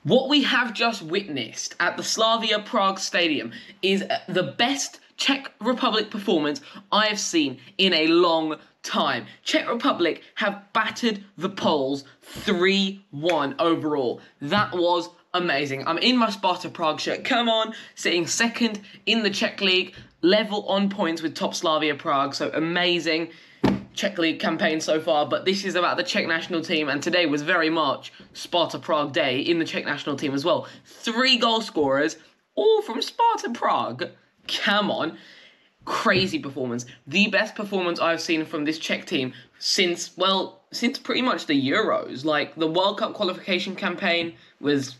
What we have just witnessed at the Slavia Prague Stadium is the best Czech Republic performance I have seen in a long time. Czech Republic have battered the Poles 3-1 overall. That was amazing. I'm in my Sparta Prague shirt. Come on, sitting second in the Czech League, level on points with top Slavia Prague, so amazing Czech League campaign so far, but this is about the Czech national team, and today was very much Sparta Prague Day in the Czech national team as well. 3 goal scorers, all from Sparta Prague. Come on. Crazy performance. The best performance I've seen from this Czech team since pretty much the Euros. Like, the World Cup qualification campaign was,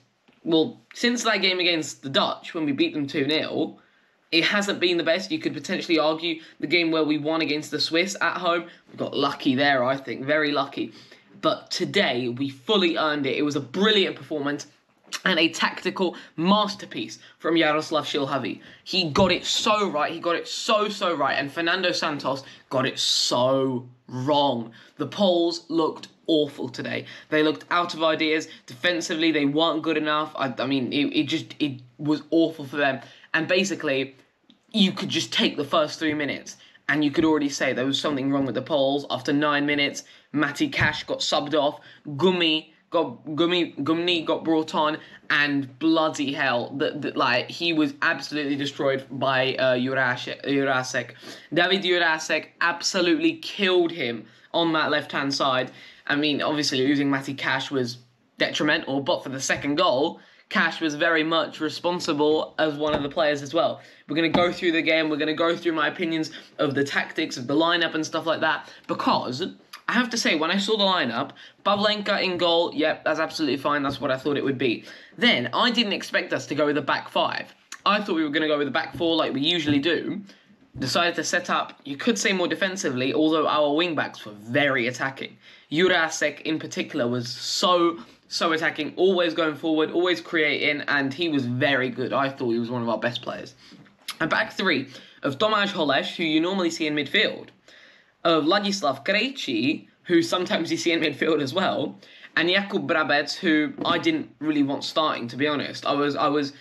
since that game against the Dutch, when we beat them 2-0, it hasn't been the best. You could potentially argue the game where we won against the Swiss at home. We got lucky there, I think. Very lucky. But today, we fully earned it. It was a brilliant performance and a tactical masterpiece from Jaroslav Šilhavý. He got it so right. He got it so right. And Fernando Santos got it so wrong. The Poles looked awful today. They looked out of ideas. Defensively, they weren't good enough. I mean, it was awful for them. And basically, you could just take the first 3 minutes and you could already say there was something wrong with the Poles. After 9 minutes, Matty Cash got subbed off, Gumny got brought on, and bloody hell, he was absolutely destroyed by Jurasek. David Jurasek absolutely killed him on that left-hand side. I mean, obviously losing Matty Cash was detrimental, but for the second goal, Cash was very much responsible as one of the players as well. We're going to go through the game. We're going to go through my opinions of the tactics, of the lineup and stuff like that. Because I have to say, when I saw the lineup, Pavlenka in goal, yep, that's absolutely fine. That's what I thought it would be. Then, I didn't expect us to go with a back 5. I thought we were going to go with a back 4 like we usually do. Decided to set up, you could say more defensively, although our wing-backs were very attacking. Jurasek in particular was so attacking, always going forward, always creating, and he was very good. I thought he was one of our best players. And back 3 of Tomáš Holeš, who you normally see in midfield, of Ladislav Krejčí, who sometimes you see in midfield as well, and Jakub Brabec, who I didn't really want starting, to be honest. I was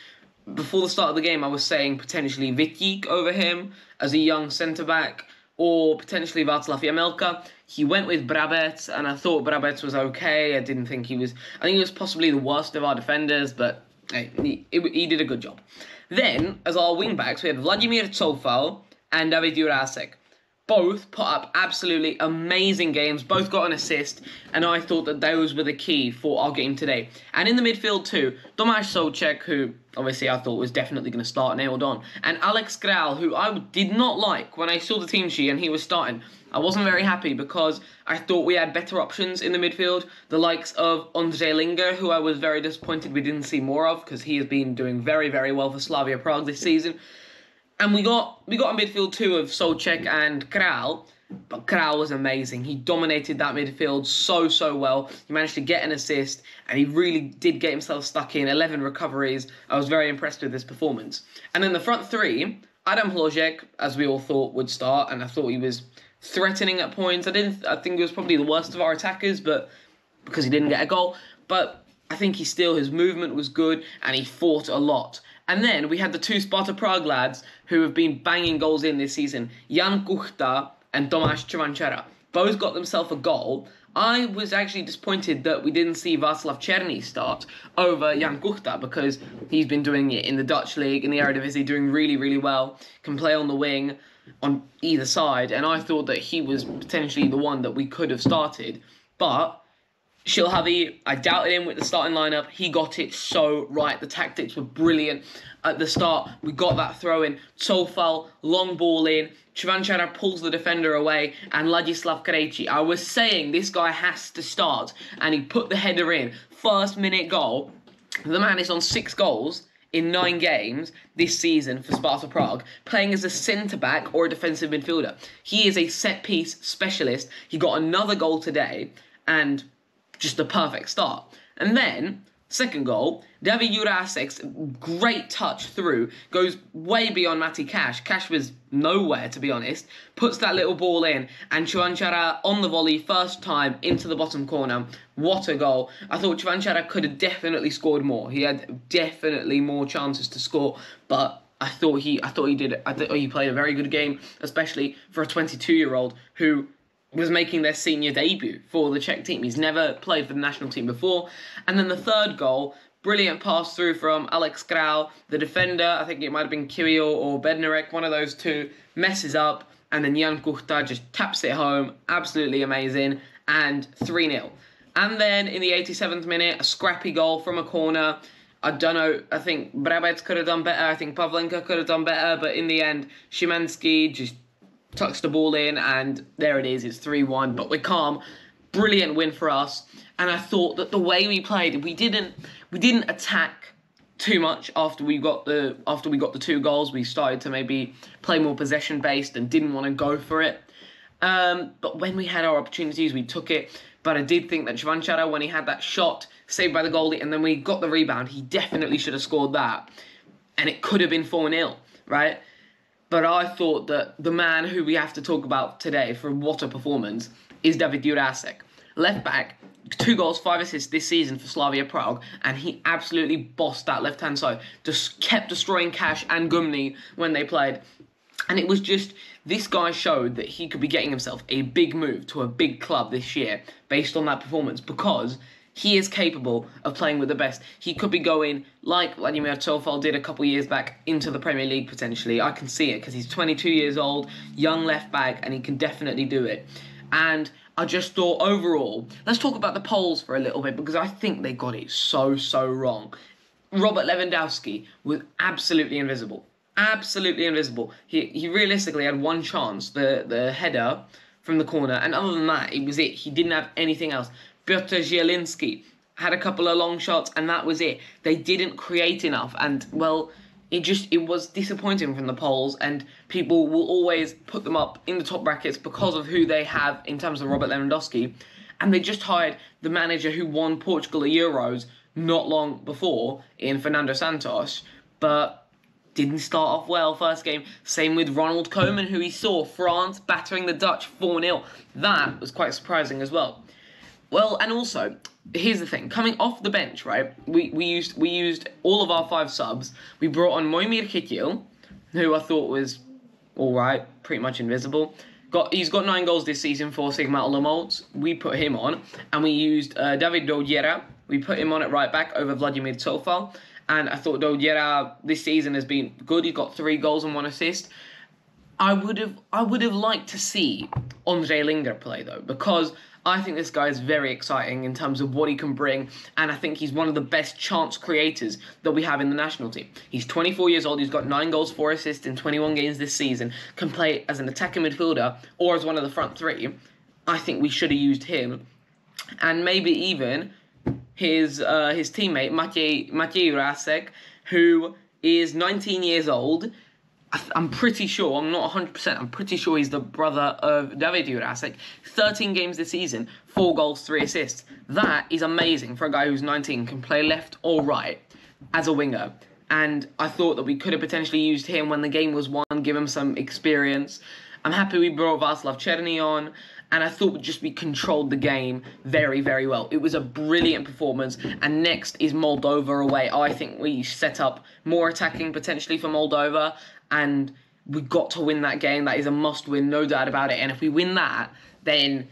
before the start of the game, I was saying potentially Vitík over him as a young centre-back, or potentially Václav Jamelka. He went with Brabec, and I thought Brabec was okay. I think he was possibly the worst of our defenders, but hey, he did a good job. Then, as our wing-backs, we had Vladimír Coufal and David Jurasek. Both put up absolutely amazing games, both got an assist, and I thought that those were the key for our game today. And in the midfield too, Tomáš Souček, who obviously I thought was definitely going to start, nailed on, and Alex Král, who I did not like when I saw the team sheet and he was starting. I wasn't very happy because I thought we had better options in the midfield, the likes of Ondřej Linger, who I was very disappointed we didn't see more of because he has been doing very, very well for Slavia Prague this season. And we got a midfield too of Souček and Král, but Král was amazing. He dominated that midfield so well. He managed to get an assist, and he really did get himself stuck in 11 recoveries. I was very impressed with this performance. And then the front 3, Adam Hložek, as we all thought, would start, and I thought he was threatening at points. I think he was probably the worst of our attackers, but because he didn't get a goal. But I think his movement was good, and he fought a lot. And then we had the 2 Sparta Prague lads who have been banging goals in this season, Jan Kuchta and Tomáš Čvančara. Both got themselves a goal. I was actually disappointed that we didn't see Václav Černý start over Jan Kuchta because he's been doing it in the Dutch league, in the Eredivisie, doing really well, can play on the wing on either side, and I thought that he was potentially the one that we could have started. But Šilhavý, I doubted him with the starting lineup. He got it so right. The tactics were brilliant. At the start, we got that throw in. Coufal, long ball in. Čvančara pulls the defender away. And Ladislav Krejčí. I was saying this guy has to start. And he put the header in. First minute goal. The man is on 6 goals in 9 games this season for Sparta Prague, playing as a centre-back or a defensive midfielder. He is a set-piece specialist. He got another goal today. And just the perfect start. And then Second goal, David Jurasek's great touch through goes way beyond Mati Cash. Cash was nowhere, to be honest. Puts that little ball in, and Chuanchara on the volley, first time, into the bottom corner. What a goal. I thought Chuanchara could have definitely scored more. He had definitely more chances to score, but I thought he played a very good game, especially for a 22-year-old who was making their senior debut for the Czech team. He's never played for the national team before. And then the third goal, brilliant pass through from Alex Grau. The defender, I think it might have been Kirill or Bednarek, one of those two, messes up. And then Jan Kuchta just taps it home. Absolutely amazing. And 3-0. And then in the 87th minute, a scrappy goal from a corner. I don't know, I think Brabec could have done better. I think Pavlenka could have done better. But in the end, Szymanski just tucks the ball in, and there it is. It's 3-1, but we're calm. Brilliant win for us. And I thought that the way we played, we didn't attack too much after we got the 2 goals. We started to maybe play more possession based and didn't want to go for it. But when we had our opportunities, we took it. But I did think that Chuanchara, when he had that shot saved by the goalie, and then we got the rebound, he definitely should have scored that, and it could have been 4-0, right? But I thought that the man who we have to talk about today for what a performance is David Jurasek. Left back, 2 goals, 5 assists this season for Slavia Prague, and he absolutely bossed that left-hand side. Just kept destroying Cash and Gumny when they played. And it was just, this guy showed that he could be getting himself a big move to a big club this year based on that performance, because he is capable of playing with the best. He could be going, like Vladimir Tofal did a couple years back, into the Premier League potentially. I can see it because he's 22 years old, young left back, and he can definitely do it. And I just thought overall, let's talk about the Poles for a little bit, because I think they got it so wrong. Robert Lewandowski was absolutely invisible. Absolutely invisible. He realistically had one chance, the header from the corner, and other than that, it was it. He didn't have anything else. Piotr Zielinski had a couple of long shots, and that was it. They didn't create enough, and, well, it was disappointing from the Poles, and people will always put them up in the top brackets because of who they have in terms of Robert Lewandowski, and they just hired the manager who won Portugal at Euros not long before in Fernando Santos, but didn't start off well first game. Same with Ronald Koeman, who he saw France battering the Dutch 4-0. That was quite surprising as well. Well, and also, here's the thing. Coming off the bench, right, we used all of our 5 subs. We brought on Moimir Chytil, who I thought was all right, pretty much invisible. He's got 9 goals this season for Sigma Olomouc. We put him on, and we used David Doudiera. We put him on at right back over Vladimir Tofal, and I thought Doudiera this season has been good. He got 3 goals and 1 assist. I would have liked to see Ondrej Linger play though, because I think this guy is very exciting in terms of what he can bring, and I think he's one of the best chance creators that we have in the national team. He's 24 years old, he's got 9 goals, 4 assists in 21 games this season, can play as an attacking midfielder or as one of the front 3. I think we should have used him, and maybe even his teammate, Maciej Jurasek, who is 19 years old. I'm pretty sure, I'm not 100%, I'm pretty sure he's the brother of David Jurasek. 13 games this season, 4 goals, 3 assists. That is amazing for a guy who's 19, can play left or right as a winger. And I thought that we could have potentially used him when the game was won, give him some experience. I'm happy we brought Václav Černý on, and I thought we controlled the game very well. It was a brilliant performance, and next is Moldova away. I think we set up more attacking potentially for Moldova, and we got to win that game. That is a must-win, no doubt about it. And if we win that, then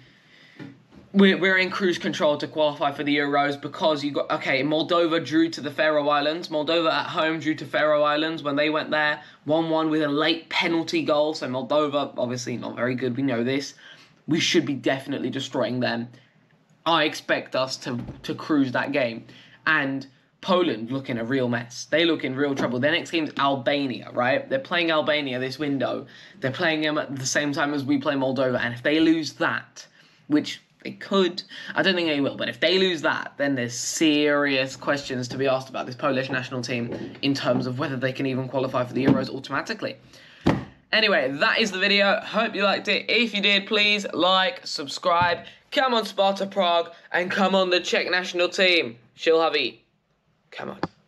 we're in cruise control to qualify for the Euros, because you got, okay, Moldova drew to the Faroe Islands. Moldova at home drew to Faroe Islands when they went there. 1-1 with a late penalty goal. So Moldova, obviously not very good, we know this. We should be definitely destroying them. I expect us to cruise that game. And Poland look in a real mess. They look in real trouble. Their next game's Albania, right? They're playing Albania this window. They're playing them at the same time as we play Moldova. And if they lose that, which they could, I don't think they will, but if they lose that, then there's serious questions to be asked about this Polish national team in terms of whether they can even qualify for the Euros automatically. Anyway, that is the video. Hope you liked it. If you did, please like, subscribe, come on Sparta Prague, and come on the Czech national team. Shilhaví. Come on.